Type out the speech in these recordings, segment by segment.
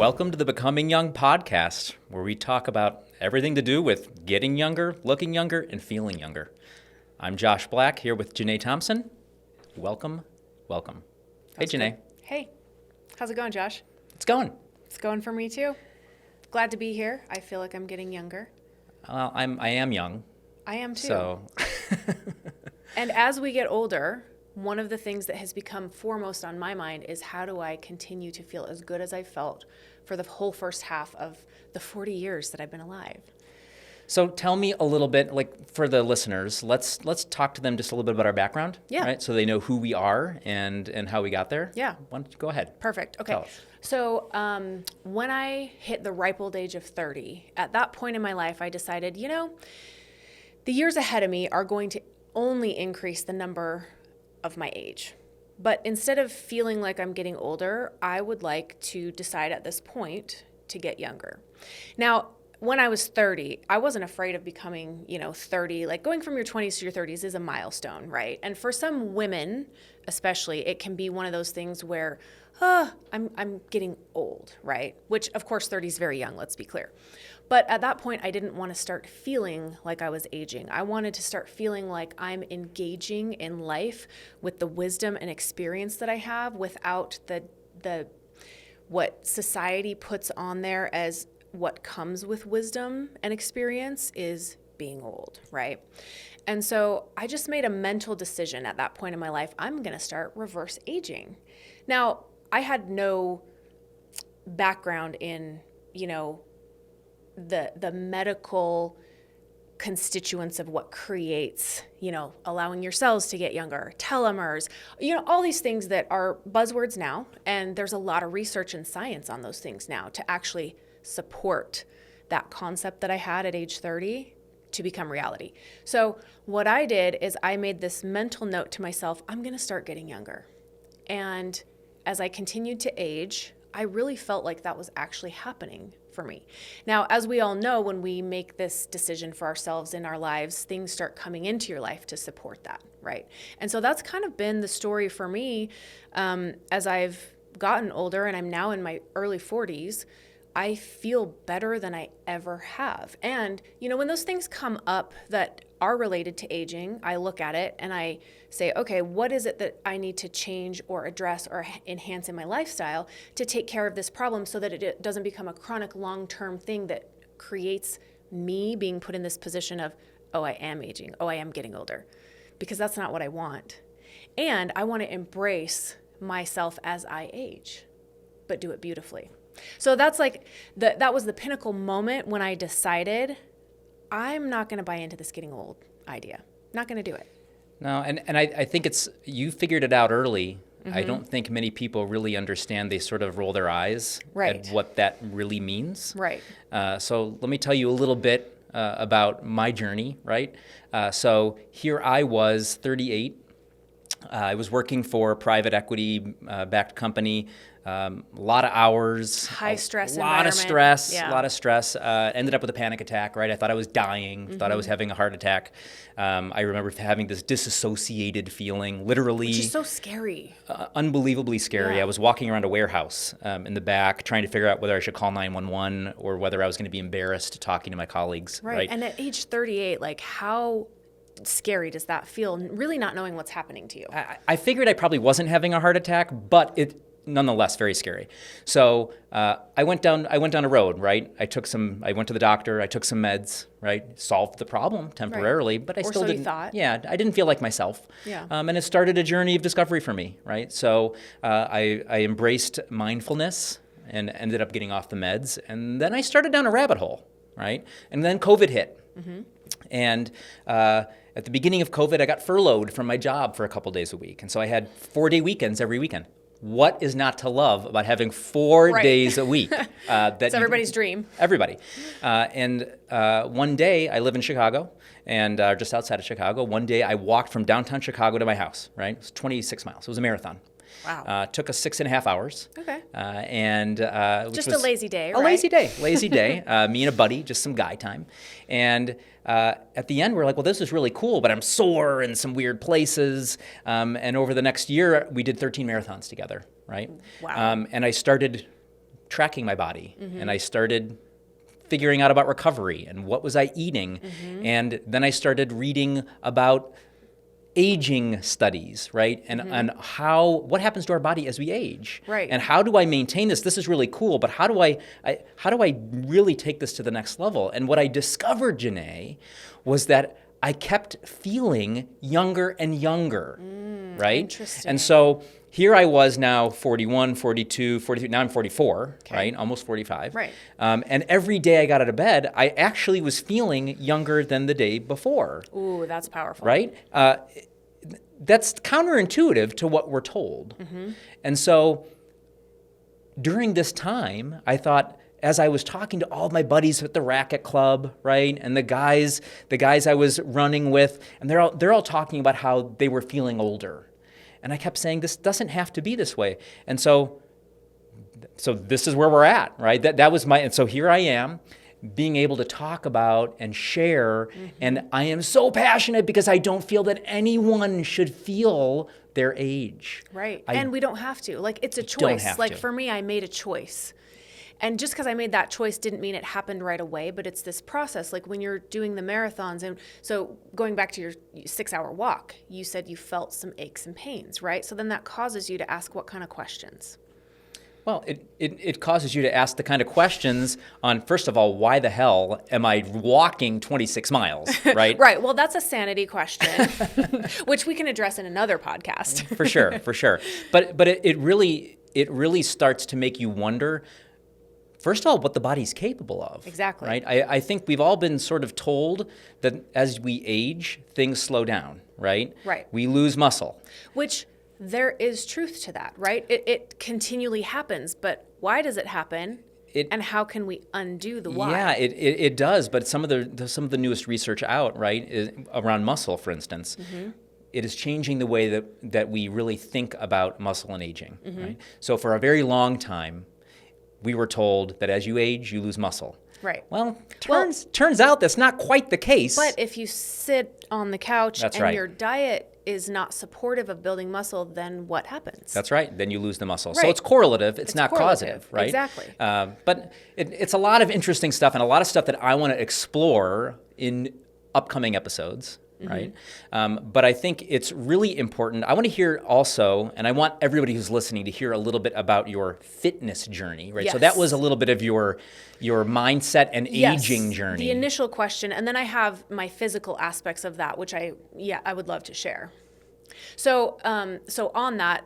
Welcome to the Becoming Young podcast, where we talk about everything to do with getting younger, looking younger, and feeling younger. I'm Josh Black, here with Janae Thompson. Welcome. Hey, Janae. Hey, how's it going, Josh? It's going. It's going for me too. Glad to be here. I feel like I'm getting younger. Well, I am young. I am too. So. And as we get older, one of the things that has become foremost on my mind is how do I continue to feel as good as I felt for the whole first half of the 40 years that I've been alive. So tell me a little bit, like for the listeners, let's talk to them just a little bit about our background, Yeah. right? So they know who we are and how we got there. Yeah. Why don't you go ahead? Perfect. Okay. Tell us. So when I hit the ripe old age of 30, at that point in my life, I decided, the years ahead of me are going to only increase the number of my age. But instead of feeling like I'm getting older, I would like to decide at this point to get younger. Now, when I was 30, I wasn't afraid of becoming, 30. Like going from your 20s to your 30s is a milestone, right? And for some women, especially, it can be one of those things where, I'm getting old, right? Which, of course, 30 is very young, let's be clear. But at that point, I didn't want to start feeling like I was aging. I wanted to start feeling like I'm engaging in life with the wisdom and experience that I have without the what society puts on there as what comes with wisdom and experience is being old, right? And so I just made a mental decision at that point in my life, I'm going to start reverse aging. Now, I had no background in, the medical constituents of what creates, allowing your cells to get younger, telomeres, all these things that are buzzwords now. And there's a lot of research and science on those things now to actually support that concept that I had at age 30 to become reality. So what I did is I made this mental note to myself, I'm going to start getting younger. And as I continued to age, I really felt like that was actually happening for me. Now, as we all know, when we make this decision for ourselves in our lives, things start coming into your life to support that, right? And so that's kind of been the story for me as I've gotten older and I'm now in my early 40s. I feel better than I ever have. And, when those things come up that are related to aging, I look at it and I say, okay, what is it that I need to change or address or enhance in my lifestyle to take care of this problem so that it doesn't become a chronic long-term thing that creates me being put in this position of, oh, I am aging. Oh, I am getting older. Because that's not what I want. And I want to embrace myself as I age, but do it beautifully. So that's like, that was the pinnacle moment when I decided I'm not going to buy into this getting old idea. Not going to do it. No, and I think you figured it out early. Mm-hmm. I don't think many people really understand. They sort of roll their eyes at what that really means. Right. So let me tell you a little bit about my journey, right? So here I was, 38. I was working for a private equity-backed company. A lot of hours, high stress, a lot of stress. Yeah. Ended up with a panic attack. Right, I thought I was dying. Mm-hmm. Thought I was having a heart attack. I remember having this disassociated feeling, literally, which is so scary, unbelievably scary. Yeah. I was walking around a warehouse in the back, trying to figure out whether I should call 911 or whether I was going to be embarrassed talking to my colleagues. Right. And at age 38, like how scary does that feel? Really not knowing what's happening to you. I figured I probably wasn't having a heart attack, but it. Nonetheless, very scary. So I went down a road, right? I went to the doctor. I took some meds, right? Solved the problem temporarily, but I still didn't. You thought. Yeah, I didn't feel like myself. Yeah. And it started a journey of discovery for me, right? So I embraced mindfulness and ended up getting off the meds, and then I started down a rabbit hole, right? And then COVID hit, mm-hmm. and at the beginning of COVID, I got furloughed from my job for a couple days a week, and so I had 4-day weekends every weekend. What is not to love about having 4 days a week? That's everybody's dream. Everybody. And one day, I live in Chicago, and just outside of Chicago. One day, I walked from downtown Chicago to my house, right? It was 26 miles. It was a marathon. Wow. Took us 6.5 hours. Okay. Just a lazy day, right? A lazy day. Me and a buddy, just some guy time. And at the end, we're like, well, this is really cool, but I'm sore in some weird places. And over the next year, we did 13 marathons together, right? Wow. And I started tracking my body, and I started figuring out about recovery and what was I eating. And then I started reading about aging studies, right? And what happens to our body as we age? Right. And how do I maintain this? This is really cool, but how do I really take this to the next level? And what I discovered, Janae, was that I kept feeling younger and younger, right? Interesting. And so here I was now 41, 42, 43, now I'm 44, right? Almost 45. Right. And every day I got out of bed, I actually was feeling younger than the day before. Ooh, that's powerful. Right? That's counterintuitive to what we're told. And so during this time, I thought, as I was talking to all of my buddies at the racket club, right, and the guys I was running with, and they're all talking about how they were feeling older. And I kept saying, this doesn't have to be this way. And so this is where we're at, right? That was and so here I am, being able to talk about and share, and I am so passionate because I don't feel that anyone should feel their age. Right, and we don't have to. Like, it's a choice. Like, for me, I made a choice. And just because I made that choice didn't mean it happened right away, but it's this process. Like when you're doing the marathons, and so going back to your 6-hour walk, you said you felt some aches and pains, right? So then that causes you to ask what kind of questions? Well, it causes you to ask the kind of questions on, first of all, why the hell am I walking 26 miles, right? Right. Well, that's a sanity question, which we can address in another podcast. For sure. But it really starts to make you wonder, first of all, what the body's capable of. Exactly. Right? I think we've all been sort of told that as we age, things slow down, right? Right. We lose muscle. Which there is truth to that, right? It continually happens, but why does it happen? And how can we undo the why? Yeah, it does. But some of the newest research out, right, is around muscle, for instance. It is changing the way that we really think about muscle and aging. Right? So for a very long time, we were told that as you age, you lose muscle. Right. Well, turns out that's not quite the case. But if you sit on the couch That's and right. your diet is not supportive of building muscle, then what happens? That's right. Then you lose the muscle. Right. So it's correlative. It's not correlative. causative, right? Exactly. But it's a lot of interesting stuff and a lot of stuff that I want to explore in upcoming episodes. Right. But I think it's really important. I want to hear also, and I want everybody who's listening to hear a little bit about your fitness journey, right? Yes. So that was a little bit of your mindset and aging journey. The initial question, and then I have my physical aspects of that, which I would love to share. So on that,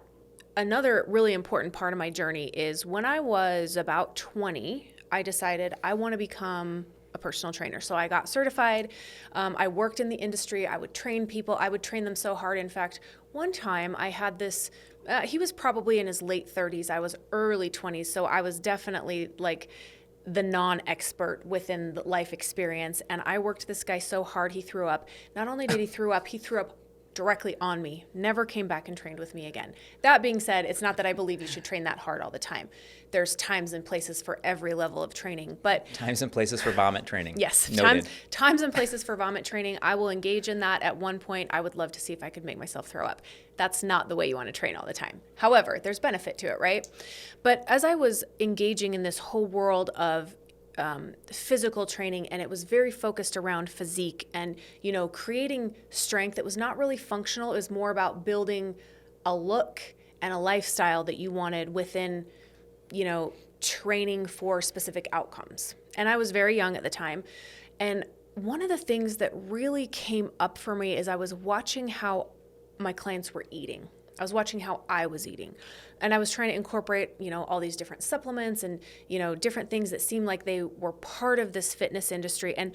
another really important part of my journey is when I was about 20, I decided I want to become a personal trainer. So I got certified. I worked in the industry. I would train people. I would train them so hard. In fact, one time I had this, he was probably in his late 30s. I was early 20s. So I was definitely like the non-expert within the life experience. And I worked this guy so hard, he threw up. Not only did he threw up directly on me, never came back and trained with me again. That being said, it's not that I believe you should train that hard all the time. There's times and places for every level of training, but Times and places for vomit training. yes, Noted. times and places for vomit training. I will engage in that at one point. I would love to see if I could make myself throw up. That's not the way you want to train all the time. However, there's benefit to it, right? But as I was engaging in this whole world of physical training, and it was very focused around physique and, creating strength that was not really functional. It was more about building a look and a lifestyle that you wanted within, training for specific outcomes. And I was very young at the time. And one of the things that really came up for me is I was watching how my clients were eating. I was watching how I was eating, and I was trying to incorporate, all these different supplements and, different things that seemed like they were part of this fitness industry. And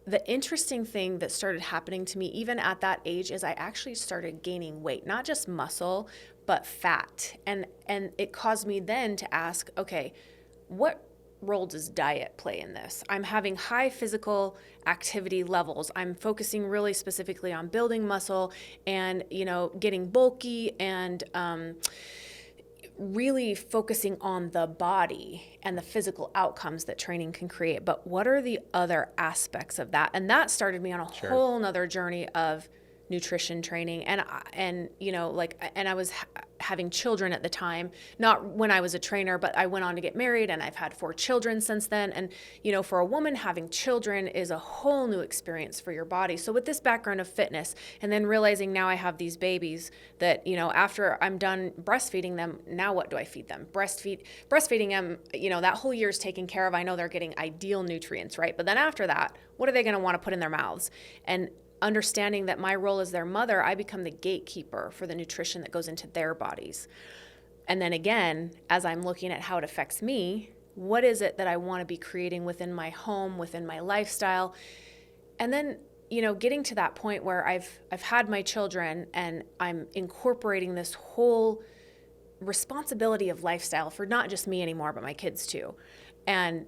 the interesting thing that started happening to me, even at that age, is I actually started gaining weight, not just muscle, but fat. And it caused me then to ask, okay, what role does diet play in this? I'm having high physical activity levels. I'm focusing really specifically on building muscle and, getting bulky and really focusing on the body and the physical outcomes that training can create. But what are the other aspects of that? And that started me on a whole nother journey of nutrition training, and I was having children at the time, not when I was a trainer, but I went on to get married, and I've had 4 children since then. And for a woman, having children is a whole new experience for your body. So with this background of fitness, and then realizing now I have these babies that after I'm done breastfeeding them, now what do I feed them? Breastfeeding them, that whole year is taken care of. I know they're getting ideal nutrients, right? But then after that, what are they going to want to put in their mouths? And understanding that my role as their mother, I become the gatekeeper for the nutrition that goes into their bodies. And then again, as I'm looking at how it affects me, what is it that I want to be creating within my home, within my lifestyle? And then, getting to that point where I've had my children and I'm incorporating this whole responsibility of lifestyle for not just me anymore, but my kids too. And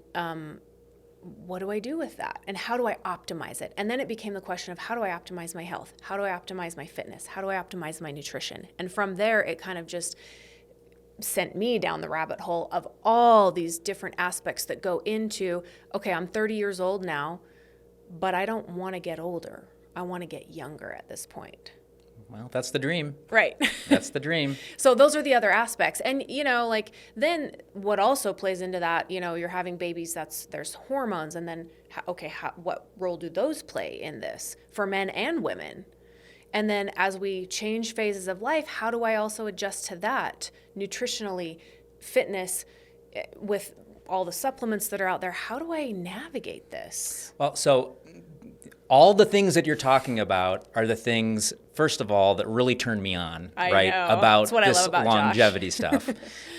what do I do with that? And how do I optimize it? And then it became the question of, how do I optimize my health? How do I optimize my fitness? How do I optimize my nutrition? And from there, it kind of just sent me down the rabbit hole of all these different aspects that go into, okay, I'm 30 years old now, but I don't want to get older. I want to get younger at this point. Well, that's the dream. Right. That's the dream. So those are the other aspects. And, then what also plays into that, you're having babies, there's hormones. And then, what role do those play in this for men and women? And then as we change phases of life, how do I also adjust to that nutritionally, fitness, with all the supplements that are out there? How do I navigate this? Well, so all the things that you're talking about are the things, first of all, that really turned me on, right? About this longevity stuff.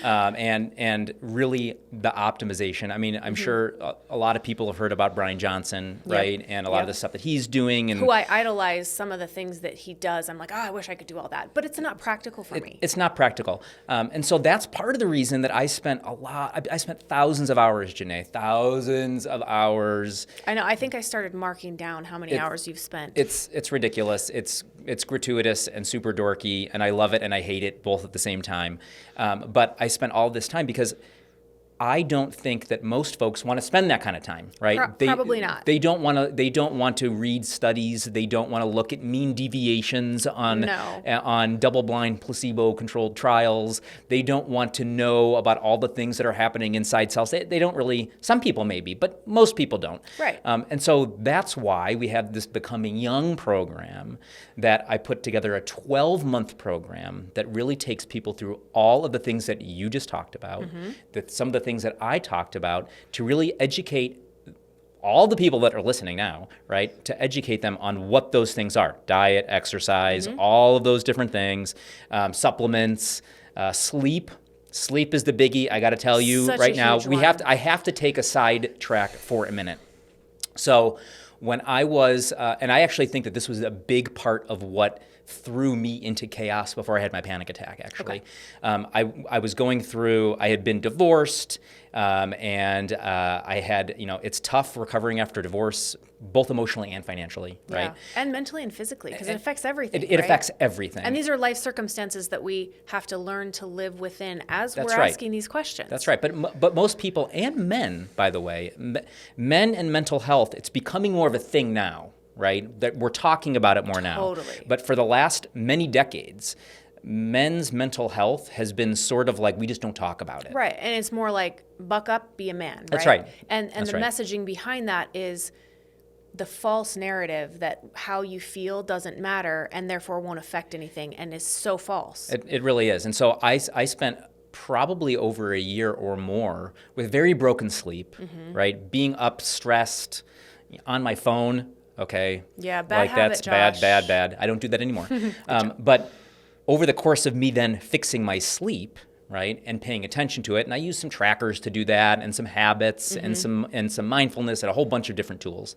And really the optimization. I mean, I'm sure a lot of people have heard about Brian Johnson, right? And a lot of the stuff that he's doing. And who I idolize some of the things that he does. I'm like, I wish I could do all that. But it's not practical for me. It's not practical. And so that's part of the reason that I spent I spent thousands of hours, Janae, thousands of hours. I know. I think I started marking down how many hours you've spent. It's ridiculous. It's gratuitous and super dorky, and I love it and I hate it both at the same time. But I spent all this time because I don't think that most folks want to spend that kind of time, right? Probably not. They don't want to read studies. They don't want to look at mean deviations on double-blind placebo-controlled trials. They don't want to know about all the things that are happening inside cells. They don't really. Some people maybe, but most people don't. Right. And so that's why we have this Becoming Young program that I put together, a 12-month program that really takes people through all of the things that you just talked about, that some of the things that I talked about, to really educate all the people that are listening now, right, to educate them on what those things are: diet, exercise, all of those different things, supplements, sleep. Sleep is the biggie. I got to tell you right now, I have to take a side track for a minute. So when I was, and I actually think that this was a big part of what threw me into chaos before I had my panic attack, actually. Okay. I was going through, I had been divorced, and I had, it's tough recovering after divorce, both emotionally and financially, right? And mentally and physically, because it affects everything. It affects everything. And these are life circumstances that we have to learn to live within as we're asking these questions. That's right. But most people, and men, by the way, men and mental health, it's becoming more of a thing now, right? That we're talking about it more now. Totally. But for the last many decades, men's mental health has been sort of like, we just don't talk about it. Right. And it's more like, buck up, be a man. Right? That's right. And the messaging behind that is the false narrative that how you feel doesn't matter and therefore won't affect anything, and is so false. It really is. And so I spent probably over a year or more with very broken sleep, right? Being up, stressed, on my phone. Okay. Yeah, bad habit, that's Josh. bad. I don't do that anymore. But over the course of me then fixing my sleep, right, and paying attention to it, and I use some trackers to do that, and some habits, and some mindfulness, and a whole bunch of different tools.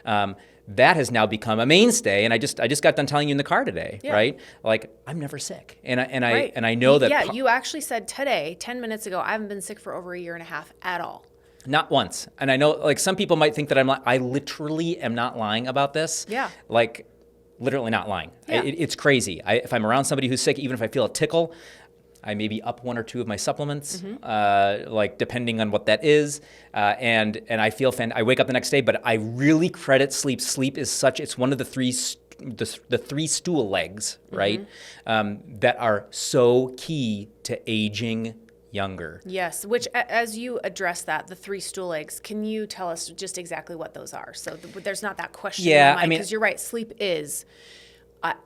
That has now become a mainstay, and I just got done telling you in the car today, right? Like, I'm never sick, and I know that. Yeah, you actually said today, 10 minutes ago, I haven't been sick for over a year and a half at all. Not once. And I know, like, some people might think that I literally am not lying about this. Yeah. Like, literally not lying. Yeah. It's crazy. If I'm around somebody who's sick, even if I feel a tickle, I maybe up one or two of my supplements, like, depending on what that is. And I feel I wake up the next day, but I really credit sleep. Sleep is it's one of the three the three stool legs, right, that are so key to aging younger. Yes, which as you address that, the three stool legs, can you tell us just exactly what those are? So there's not that question in my mind, because you're right, sleep is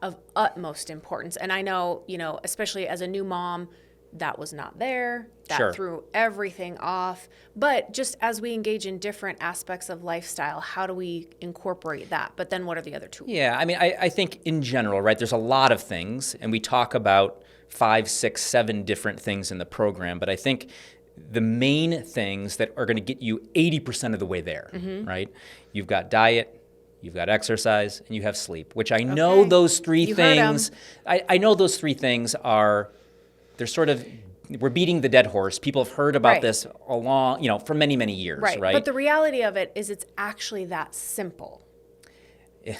of utmost importance. And I know, especially as a new mom, that was not there. That threw everything off. But just as we engage in different aspects of lifestyle, how do we incorporate that? But then what are the other tools? Yeah, I mean, I think in general, right, there's a lot of things, and we talk about 5, 6, 7 different things in the program, but I think the main things that are going to get you 80% of the way there, right? You've got diet, you've got exercise, and you have sleep, which I know those three things, I know those three things are, they're sort of, we're beating the dead horse. People have heard about this along, for many, many years, right? But the reality of it is it's actually that simple. I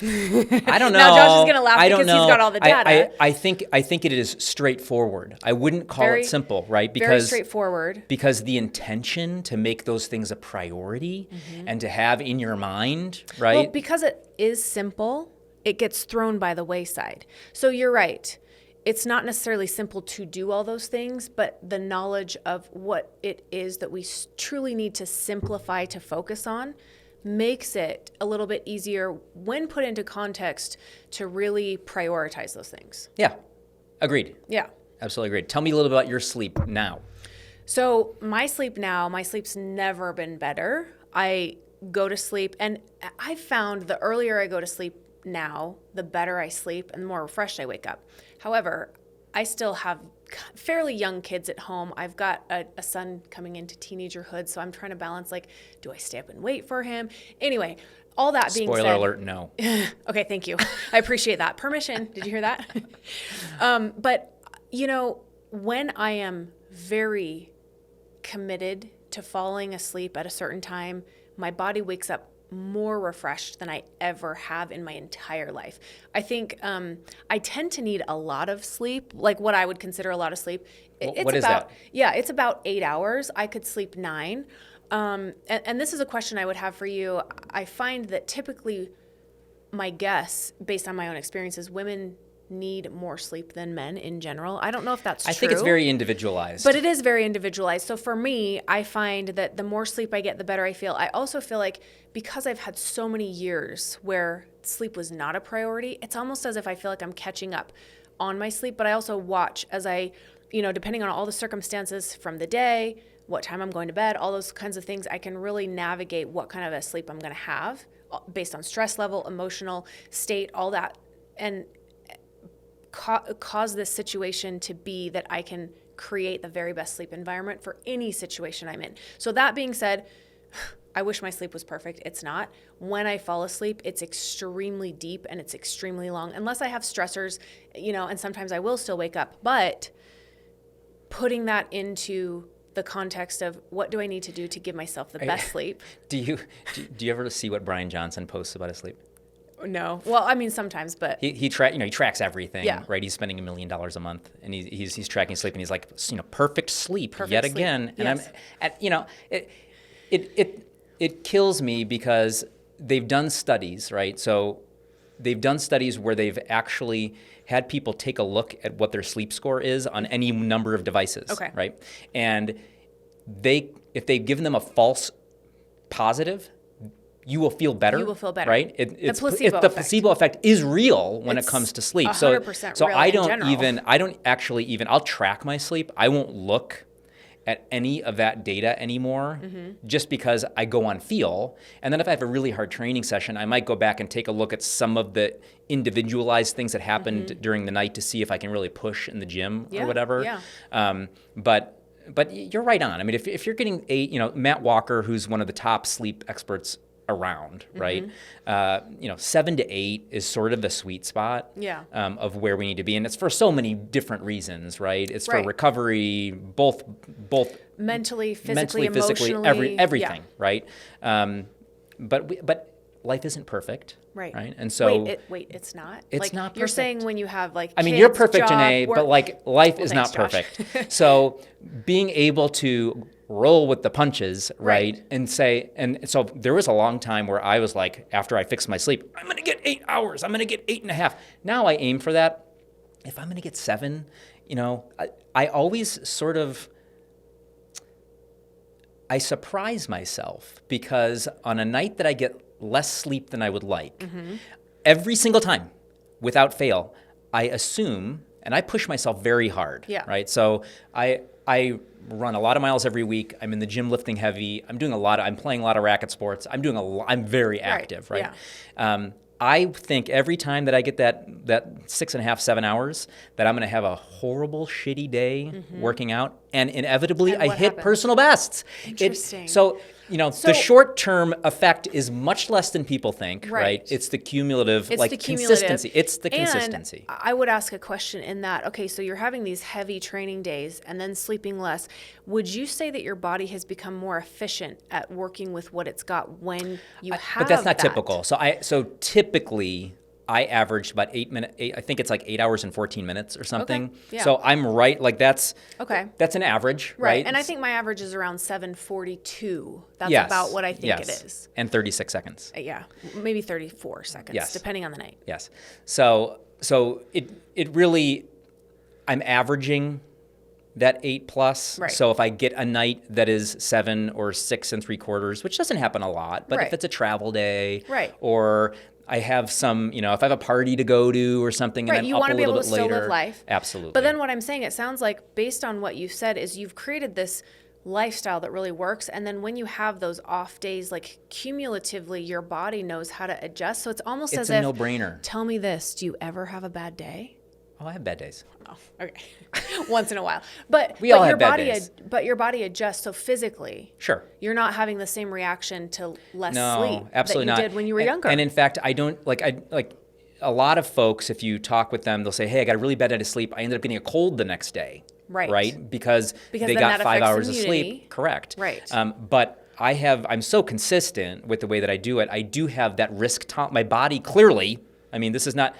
don't know. Now Josh is going to laugh because he's got all the data. I think it is straightforward. I wouldn't call it simple, right? Because very straightforward. Because the intention to make those things a priority and to have in your mind, right? Well, because it is simple, it gets thrown by the wayside. So you're right. It's not necessarily simple to do all those things, but the knowledge of what it is that we truly need to simplify to focus on makes it a little bit easier when put into context to really prioritize those things. Yeah, agreed. Yeah. Absolutely agreed. Tell me a little about your sleep now. So my sleep's never been better. I go to sleep, and I found the earlier I go to sleep now, the better I sleep and the more refreshed I wake up. However, I still have fairly young kids at home. I've got a son coming into teenagerhood, so I'm trying to balance, do I stay up and wait for him? Anyway, all that being said. Spoiler alert, no. Okay, thank you. I appreciate that. Permission. Did you hear that? But, when I am very committed to falling asleep at a certain time, my body wakes up more refreshed than I ever have in my entire life. I think I tend to need a lot of sleep, like what I would consider a lot of sleep. What is that? Yeah, it's about 8 hours. I could sleep 9. And this is a question I would have for you. I find that typically my guess, based on my own experiences, women need more sleep than men in general. I don't know if that's true. I think it's very individualized. But it is very individualized. So for me, I find that the more sleep I get, the better I feel. I also feel like because I've had so many years where sleep was not a priority, it's almost as if I feel like I'm catching up on my sleep. But I also watch as I, depending on all the circumstances from the day, what time I'm going to bed, all those kinds of things, I can really navigate what kind of a sleep I'm going to have based on stress level, emotional state, all that. And cause this situation to be that I can create the very best sleep environment for any situation I'm in. So that being said, I wish my sleep was perfect. It's not. When I fall asleep, it's extremely deep and it's extremely long, unless I have stressors, and sometimes I will still wake up. But putting that into the context of what do I need to do to give myself the best sleep. Do you ever see what Brian Johnson posts about his sleep? No. Well, I mean, sometimes, but he tracks everything, yeah. Right? He's spending $1 million a month, and he's tracking sleep, and he's like, perfect sleep perfect yet sleep. again. And yes. It kills me because they've done studies, right? So they've done studies where they've actually had people take a look at what their sleep score is on any number of devices, okay. Right? And if they've given them a false positive, you will feel better. You will feel better. Right? The placebo effect is real when it comes to sleep. 100% so real I don't actually I'll track my sleep. I won't look at any of that data anymore, just because I go on feel. And then if I have a really hard training session, I might go back and take a look at some of the individualized things that happened during the night to see if I can really push in the gym or whatever. Yeah. But you're right on. I mean, if you're getting Matt Walker, who's one of the top sleep experts around, right? 7 to 8 is sort of the sweet spot of where we need to be. And it's for so many different reasons, right? It's for recovery, both mentally, physically, emotionally, everything, right? But life isn't perfect. Right. And so wait, it's not? It's not perfect. You're saying when you have I mean, you're perfect, job, Janae, work. but life is Thanks, not Josh. perfect. So being able to roll with the punches, right? Right. And so there was a long time where I was like, after I fixed my sleep, I'm going to get 8 hours. I'm going to get 8.5. Now I aim for that. If I'm going to get 7, I always sort of, I surprise myself because on a night that I get less sleep than I would like, every single time, without fail, I assume, and I push myself very hard, right? So I run a lot of miles every week. I'm in the gym lifting heavy. I'm playing a lot of racket sports. I'm very active, right? Yeah. I think every time that I get that 6.5, 7 hours, that I'm going to have a horrible, shitty day working out, and inevitably And I what hit happens? personal bests. Interesting. So the short-term effect is much less than people think, right? It's the cumulative, consistency. It's the consistency. And I would ask a question in that, okay, so you're having these heavy training days and then sleeping less. Would you say that your body has become more efficient at working with what it's got when you have But that's not that? typical. So typically, I averaged about 8 minutes. I think it's like 8 hours and 14 minutes or something. Okay, yeah. So I'm right. Like that's an average, right? And I think my average is around 7:42. That's Yes, about what I think it yes. is. And 36 seconds. Yeah, maybe 34 seconds, Yes. depending on the night. Yes. So it really, I'm averaging that 8+. Right. So if I get a night that is 7 or 6 3/4, which doesn't happen a lot, but if Right. it's a travel day, Right. or I have some, if I have a party to go to or something, Right, and I'm you up want a to be little able bit to still later, live life. absolutely. But then what I'm saying, it sounds like based on what you've said is you've created this lifestyle that really works, and then when you have those off days, like cumulatively your body knows how to adjust. So it's almost it's as a if, no-brainer. tell me this, do you ever have a bad day? Oh, I have bad days. Oh, okay. Once in a while. But We all your have bad body days. but your body adjusts, so physically Sure. you're not having the same reaction to less No, sleep absolutely that you not. did when you were And- younger. And in fact, I don't like a lot of folks. If you talk with them, they'll say, "Hey, I got a really bad night of sleep. I ended up getting a cold the next day." Right. Right. Because they then got that 5 affects hours of immunity. sleep. Correct. Right. But I'm so consistent with the way that I do it. I do have that risk. My body clearly. I mean, this is not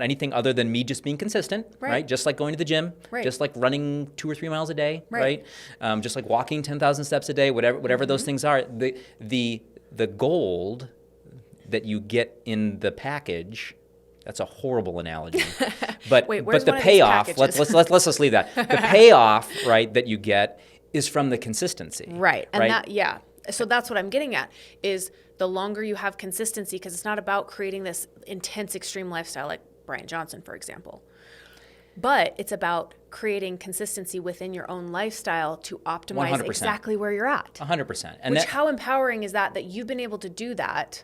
anything other than me just being consistent, right? Just like going to the gym, Right. just like running 2 or 3 miles a day, Right. right? Just like walking 10,000 steps a day, whatever those things are. The gold that you get in the package. That's a horrible analogy, but Wait, where's but the one of these payoff. packages? Let's just leave that. The payoff, right, that you get is from the consistency, Right. And right? So that's what I'm getting at is the longer you have consistency, because it's not about creating this intense extreme lifestyle like Brian Johnson, for example. But it's about creating consistency within your own lifestyle to optimize 100%. exactly where you're at. 100%. Which how empowering is that you've been able to do that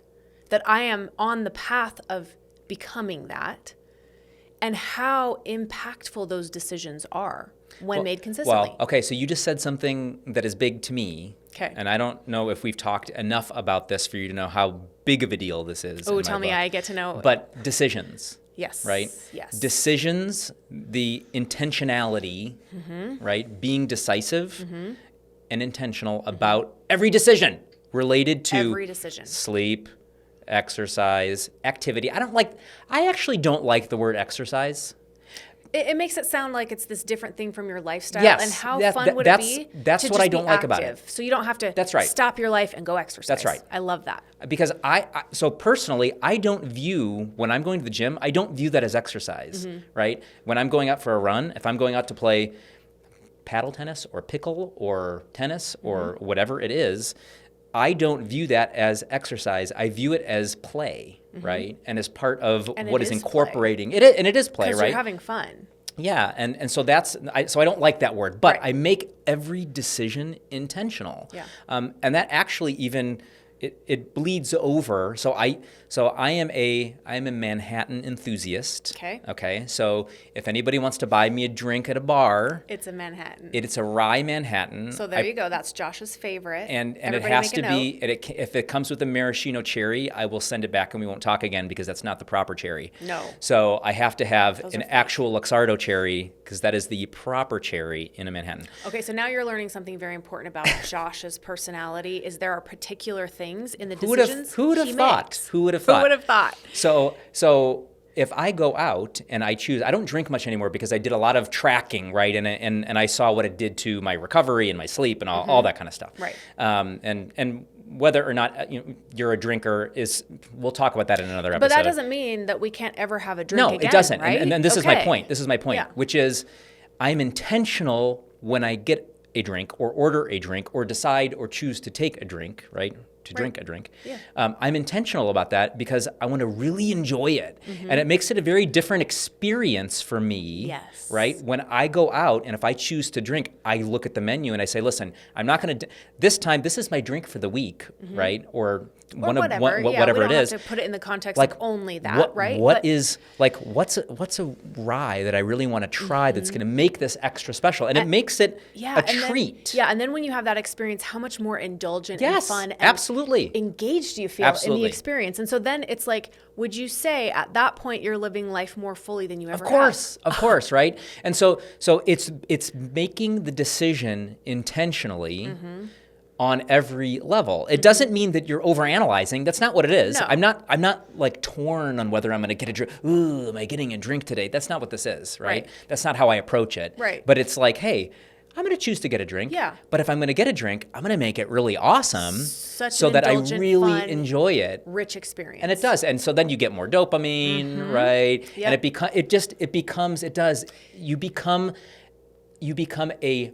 I am on the path of becoming that, and how impactful those decisions are when made consistently. Well, okay, so you just said something that is big to me. Okay. And I don't know if we've talked enough about this for you to know how big of a deal this is. Oh, in my tell me, book. I get to know. But decisions. Yes. Right? Yes. Decisions, the intentionality, right? Being decisive and intentional about every decision related to Every decision. sleep, exercise, activity. I actually don't like the word exercise. It makes it sound like it's this different thing from your lifestyle. Yes, And how that- fun that- would that's- it be that's to what just I don't be like about it. active? So you don't have to That's right. stop your life and go exercise. That's right. I love that. Because so personally, I don't view, when I'm going to the gym, I don't view that as exercise, right? When I'm going out for a run, if I'm going out to play paddle tennis or pickle or tennis or whatever it is, I don't view that as exercise. I view it as play, right? And as part of And what it is is incorporating it. And it is play, Because right? you're having fun. Yeah, and so so I don't like that word, but Right. I make every decision intentional. Yeah. And that actually even it bleeds over. So I am a Manhattan enthusiast. Okay. Okay. So if anybody wants to buy me a drink at a bar, It's a Manhattan. it's a rye Manhattan. So there you go. That's Josh's favorite. And Everybody it has make to a be, note. if it comes with a maraschino cherry, I will send it back and we won't talk again because that's not the proper cherry. No. So I have to have Those an are fake. actual Luxardo cherry because that is the proper cherry in a Manhattan. Okay, so now you're learning something very important about Josh's personality. Is there are particular things in the decisions Who would have he thought? makes? Who would have Who thought? would have thought? So if I go out and I choose, I don't drink much anymore because I did a lot of tracking, right? And I saw what it did to my recovery and my sleep and all that kind of stuff. Right. And whether or not you're a drinker we'll talk about that in another episode. But that doesn't mean that we can't ever have a drink again, it doesn't. right? And this is my point. This is my point, Yeah. which is I'm intentional when I get a drink or order a drink or decide or choose to take a drink, right? To drink a drink. Yeah. I'm intentional about that because I want to really enjoy it. And it makes it a very different experience for me, Yes. right? When I go out and if I choose to drink, I look at the menu and I say, listen, I'm not going to, this time, this is my drink for the week, right? Or whatever. whatever we it don't is. have to put it in the context of only that, right? What's a rye that I really want to try that's going to make this extra special? And it makes it a treat. And then when you have that experience, how much more indulgent and fun and absolutely engaged you feel in the experience. And so then it's like, would you say at that point you're living life more fully than you ever have? Of course, right? And so it's making the decision intentionally on every level. It doesn't mean that you're overanalyzing. That's not what it is. No. I'm not like torn on whether I'm going to get a drink. Ooh, am I getting a drink today? That's not what this is, right? That's not how I approach it. Right. But it's like, hey, I'm going to choose to get a drink. Yeah. But if I'm going to get a drink, I'm going to make it really awesome Such so an that I indulgent, really fun, enjoy it. rich experience. And it does. And so then you get more dopamine, right? Yep. And you become a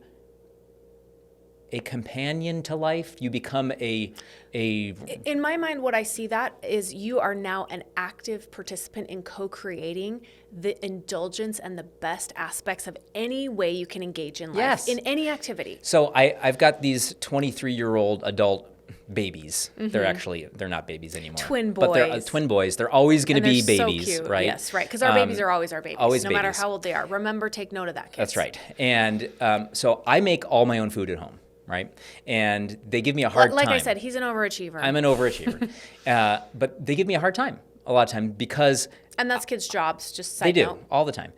companion to life. You become a In my mind, what I see that is you are now an active participant in co-creating the indulgence and the best aspects of any way you can engage in life, Yes. in any activity. So I've got these 23-year-old adult babies. They're not babies anymore. Twin But they're boys. twin boys. They're always going to be They're babies, so cute. right? Yes, right. Because our babies are always our babies, always no matter babies. how old they are. Remember, take note of that, kids. That's right. And so I make all my own food at home, right? And they give me a hard time. Like I said, he's an overachiever. I'm an overachiever. But they give me a hard time a lot of time because and that's kids' jobs, just side they do note. all the time.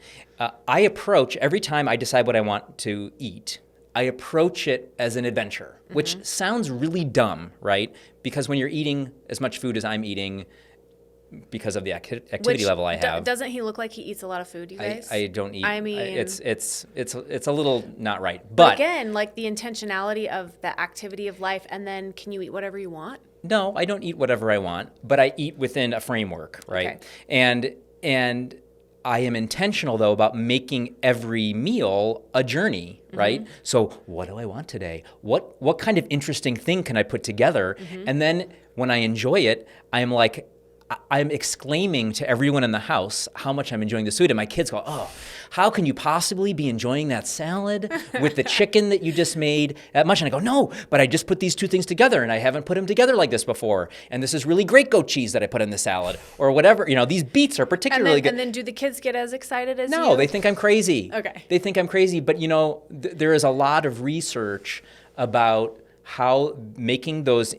I approach every time I decide what I want to eat. I approach it as an adventure, which sounds really dumb, right? Because when you're eating as much food as I'm eating, because of the activity level I have, Doesn't he look like he eats a lot of food, you guys? I don't eat. I mean, it's a little not right. but But again, like the intentionality of the activity of life, and then can you eat whatever you want? no, I don't eat whatever I want, but I eat within a framework, right? Okay. And I am intentional though about making every meal a journey, right? So what do I want today? What kind of interesting thing can I put together? And then when I enjoy it, I'm exclaiming to everyone in the house how much I'm enjoying this food. And my kids go, oh, how can you possibly be enjoying that salad with the chicken that you just made that much? And I go, no, but I just put these two things together and I haven't put them together like this before. And this is really great goat cheese that I put in the salad or whatever. These beets are particularly good. And then do the kids get as excited as you? No, they think I'm crazy. Okay. They think I'm crazy. But, there is a lot of research about how making those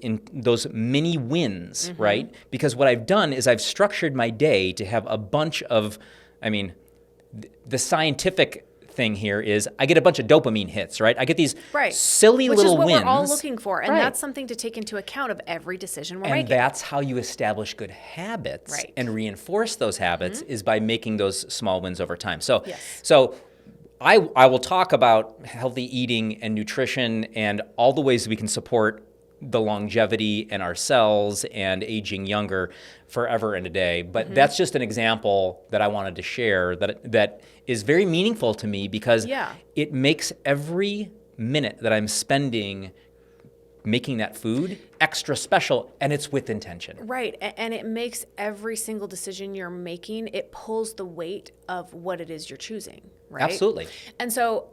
mini wins, right? Because what I've done is I've structured my day to have a bunch of, the scientific thing here is I get a bunch of dopamine hits, right? I get these silly little wins. Which is what we're all looking for. And that's something to take into account of every decision we're making. And that's how you establish good habits and reinforce those habits is by making those small wins over time. So, I will talk about healthy eating and nutrition and all the ways we can support the longevity in our cells and aging younger forever and a day. But that's just an example that I wanted to share that is very meaningful to me because it makes every minute that I'm spending making that food extra special, and it's with intention. Right, and it makes every single decision you're making, it pulls the weight of what it is you're choosing, right? Absolutely. And so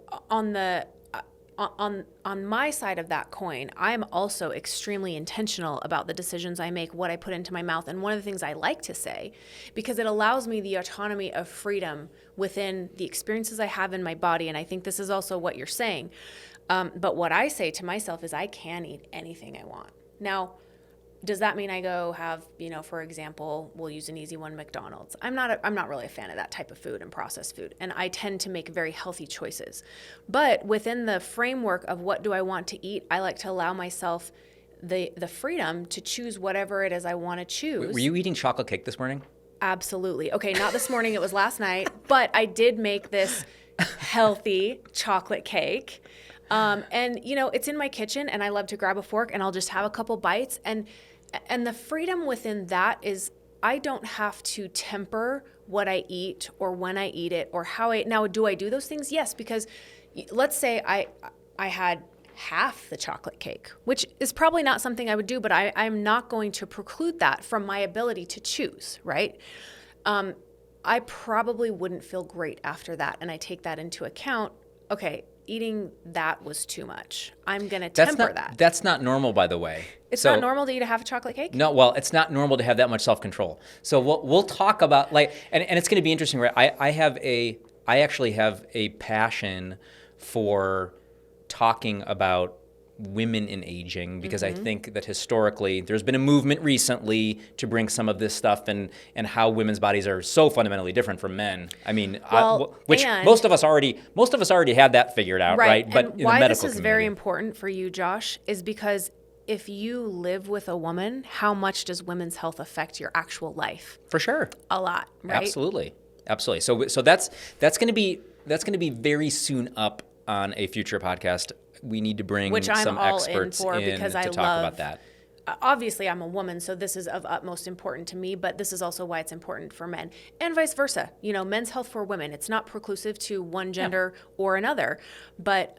on my side of that coin, I'm also extremely intentional about the decisions I make, what I put into my mouth. And one of the things I like to say, because it allows me the autonomy of freedom within the experiences I have in my body, and I think this is also what you're saying, but what I say to myself is I can eat anything I want. Now, does that mean I go have, for example, we'll use an easy one, McDonald's. I'm not really a fan of that type of food and processed food, and I tend to make very healthy choices. But within the framework of what do I want to eat, I like to allow myself the freedom to choose whatever it is I want to choose. Were you eating chocolate cake this morning? Absolutely. Okay, not this morning, it was last night, but I did make this healthy chocolate cake. And it's in my kitchen, and I love to grab a fork and I'll just have a couple bites. And the freedom within that is I don't have to temper what I eat or when I eat it or how now, do I do those things? Yes, because let's say I had half the chocolate cake, which is probably not something I would do, but I'm not going to preclude that from my ability to choose, right? I probably wouldn't feel great after that. And I take that into account. Okay, eating that was too much. I'm going to temper that. That's not normal, by the way. It's not normal to eat a half a chocolate cake? No, well, it's not normal to have that much self-control. So we'll talk about and it's going to be interesting, right? I actually have a passion for talking about women in aging because I think that historically there's been a movement recently to bring some of this stuff and how women's bodies are so fundamentally different from men. I mean, which most of us already had that figured out, right? But and in why the medical this is very important for you, Josh, is because if you live with a woman, how much does women's health affect your actual life? For sure. A lot, right? Absolutely. So that's going to be very soon up on a future podcast. We need to bring some experts in to talk about that. Obviously, I'm a woman, so this is of utmost importance to me, but this is also why it's important for men and vice versa. Men's health for women, it's not preclusive to one gender or another, but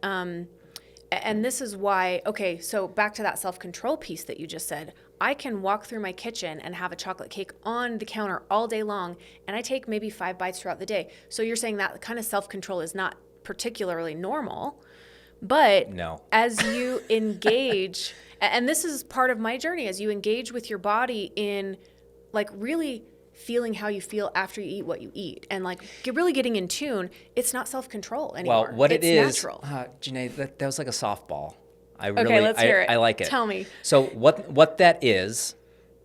and this is why, okay, so back to that self-control piece that you just said. I can walk through my kitchen and have a chocolate cake on the counter all day long, and I take maybe 5 bites throughout the day. So you're saying that kind of self-control is not particularly normal, but no. As you engage, and this is part of my journey, as you engage with your body in like really feeling how you feel after you eat what you eat and like really getting in tune, it's not self-control anymore. Well, it's natural. Janae, that was like a softball. Okay, let's hear it. I like it. Tell me. So what that is,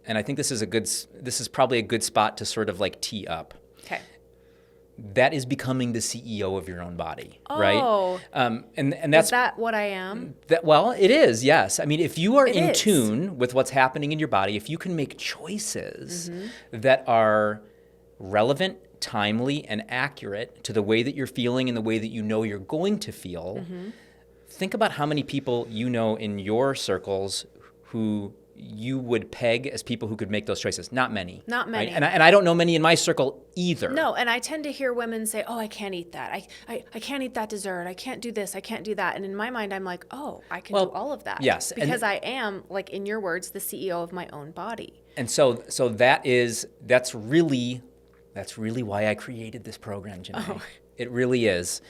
and I think this is probably a good spot to sort of like tee up. Okay. That is becoming the CEO of your own body, Oh. right? And that's Is that what I am? Well, it is, yes. I mean, if you are in is. tune with what's happening in your body, if you can make choices that are relevant, timely, and accurate to the way that you're feeling and the way that you know you're going to feel, think about how many people you know in your circles who you would peg as people who could make those choices. Not many. Not many. Right? And I don't know many in my circle either. No, and I tend to hear women say, oh, I can't eat that. I can't eat that dessert. I can't do this. I can't do that. And in my mind, I'm like, oh, I can do all of that. Yes. Because I am, like in your words, the CEO of my own body. And so that's really why I created this program, Janae. Oh. It really is.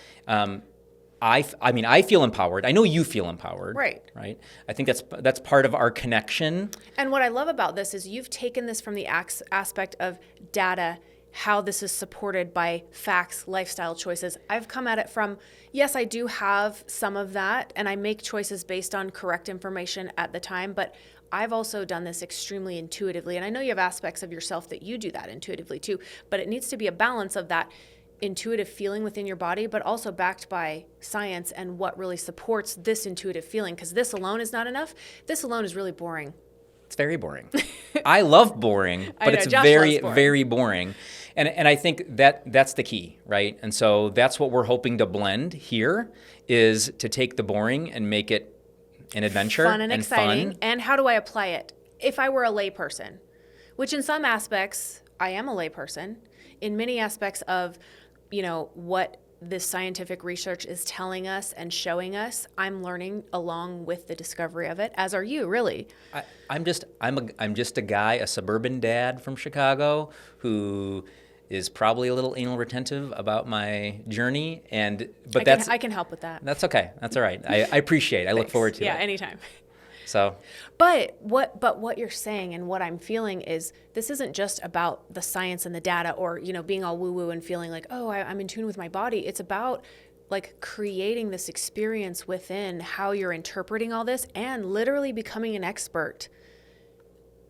I mean, I feel empowered. I know you feel empowered. Right. Right. I think that's part of our connection. And what I love about this is you've taken this from the aspect of data, how this is supported by facts, lifestyle choices. I've come at it from, yes, I do have some of that, and I make choices based on correct information at the time, but I've also done this extremely intuitively. And I know you have aspects of yourself that you do that intuitively too, but it needs to be a balance of that intuitive feeling within your body, but also backed by science and what really supports this intuitive feeling, because this alone is not enough. This alone is really boring. It's very boring. I love boring, but it's very, very boring. And I think that's the key, right? And so that's what we're hoping to blend here, is to take the boring and make it an adventure fun and exciting. Fun. And how do I apply it? If I were a layperson, which in some aspects I am a layperson, in many aspects of what this scientific research is telling us and showing us, I'm learning along with the discovery of it, as are you, really. I'm just a guy, a suburban dad from Chicago who is probably a little anal retentive about my journey, I can help with that. That's okay. That's all right. I appreciate it. I look forward to it. Yeah, anytime. So, but what you're saying and what I'm feeling is this isn't just about the science and the data, or being all woo woo and feeling like, oh, I'm in tune with my body. It's about like creating this experience within how you're interpreting all this and literally becoming an expert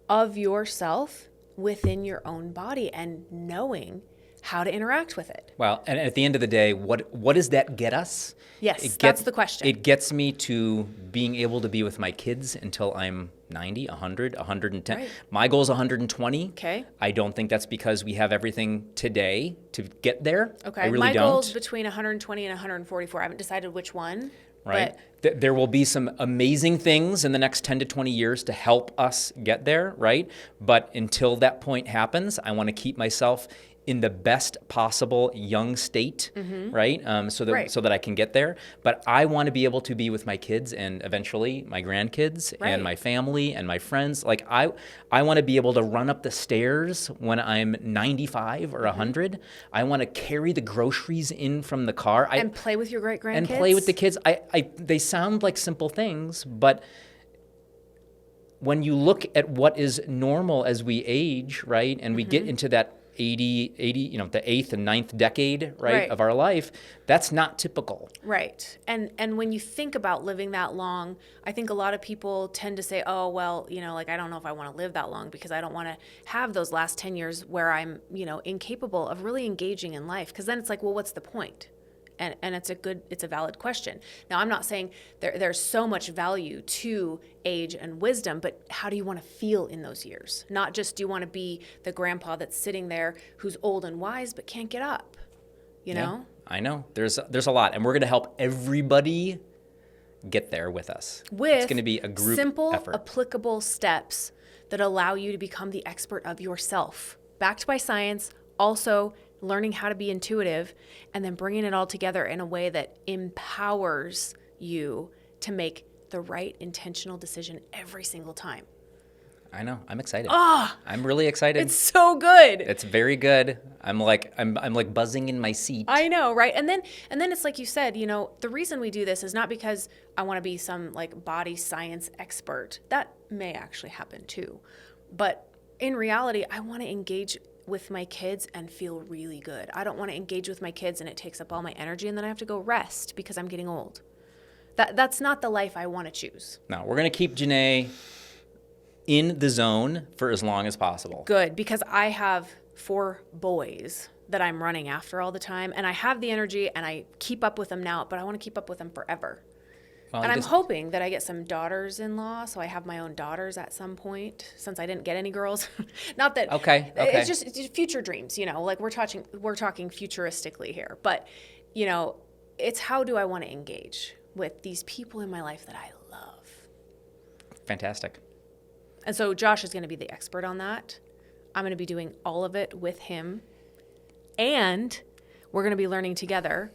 of yourself within your own body and knowing how to interact with it. Well, and at the end of the day, what does that get us? Yes, that's the question. It gets me to being able to be with my kids until I'm 90, 100, 110. Right. My goal is 120. Okay. I don't think that's because we have everything today to get there. Okay. I really My don't. goal's between 120 and 144. I haven't decided which one. Right. But There will be some amazing things in the next 10 to 20 years to help us get there, right? But until that point happens, I want to keep myself in the best possible young state, right? So that I can get there. But I want to be able to be with my kids and eventually my grandkids Right. and my family and my friends. Like I want to be able to run up the stairs when I'm 95 or 100. I want to carry the groceries in from the car. and play with your great grandkids. And play with the kids. They sound like simple things, but when you look at what is normal as we age, right, and we get into that 80, the 8th and 9th decade, right, of our life, that's not typical. Right. And when you think about living that long, I think a lot of people tend to say, oh, well, like, I don't know if I want to live that long because I don't want to have those last 10 years where I'm, incapable of really engaging in life. Because then it's like, well, what's the point? And it's a valid question. Now, I'm not saying there's so much value to age and wisdom, but how do you want to feel in those years? Not just do you want to be the grandpa that's sitting there who's old and wise but can't get up, you know? I know. There's a lot, and we're going to help everybody get there with us. With it's going to be a group simple, effort. applicable steps that allow you to become the expert of yourself, backed by science, also learning how to be intuitive, and then bringing it all together in a way that empowers you to make the right intentional decision every single time. I know. I'm excited. Ah, I'm really excited. it's so good. It's very good. I'm like buzzing in my seat. I know, right? And then it's like you said, the reason we do this is not because I want to be some like body science expert. That may actually happen too. But in reality, I want to engage with my kids and feel really good. I don't want to engage with my kids and it takes up all my energy and then I have to go rest because I'm getting old. That's not the life I want to choose. No, we're going to keep Janae in the zone for as long as possible. Good, because I have 4 boys that I'm running after all the time and I have the energy and I keep up with them now, but I want to keep up with them forever. Well, And I'm hoping that I get some daughters-in-law, so I have my own daughters at some point, since I didn't get any girls. Not that. Okay. It's just future dreams, like we're talking futuristically here. But, it's how do I want to engage with these people in my life that I love. Fantastic. And so Josh is going to be the expert on that. I'm going to be doing all of it with him. And we're going to be learning together.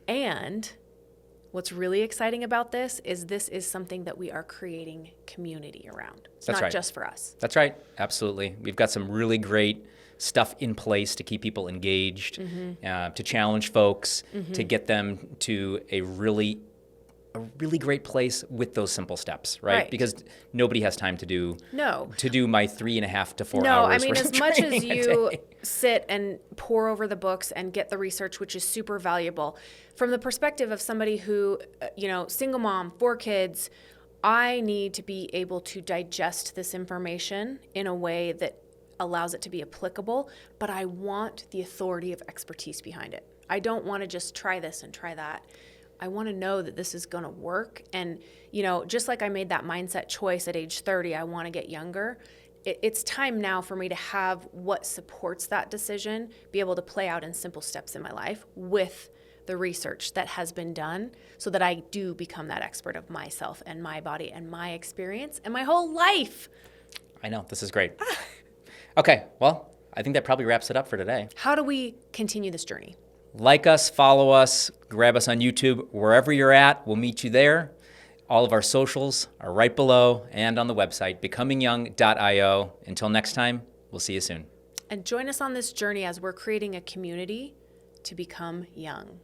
And what's really exciting about this is something that we are creating community around. It's That's not right. just for us. That's right. Absolutely. We've got some really great stuff in place to keep people engaged, to challenge folks, to get them to a really great place with those simple steps, right? Because nobody has time to do my 3.5 to 4 hours. No, I mean, worth as of much as training a you day. sit and pore over the books and get the research, which is super valuable, from the perspective of somebody who, single mom, 4 kids, I need to be able to digest this information in a way that allows it to be applicable, but I want the authority of expertise behind it. I don't want to just try this and try that. I want to know that this is going to work. And, just like I made that mindset choice at age 30, I want to get younger. It's time now for me to have what supports that decision, be able to play out in simple steps in my life with the research that has been done so that I do become that expert of myself and my body and my experience and my whole life. I know. This is great. Okay. Well, I think that probably wraps it up for today. How do we continue this journey? Like us, follow us, grab us on YouTube. Wherever you're at, we'll meet you there. All of our socials are right below and on the website, becomingyoung.io. Until next time, we'll see you soon. And join us on this journey as we're creating a community to become young.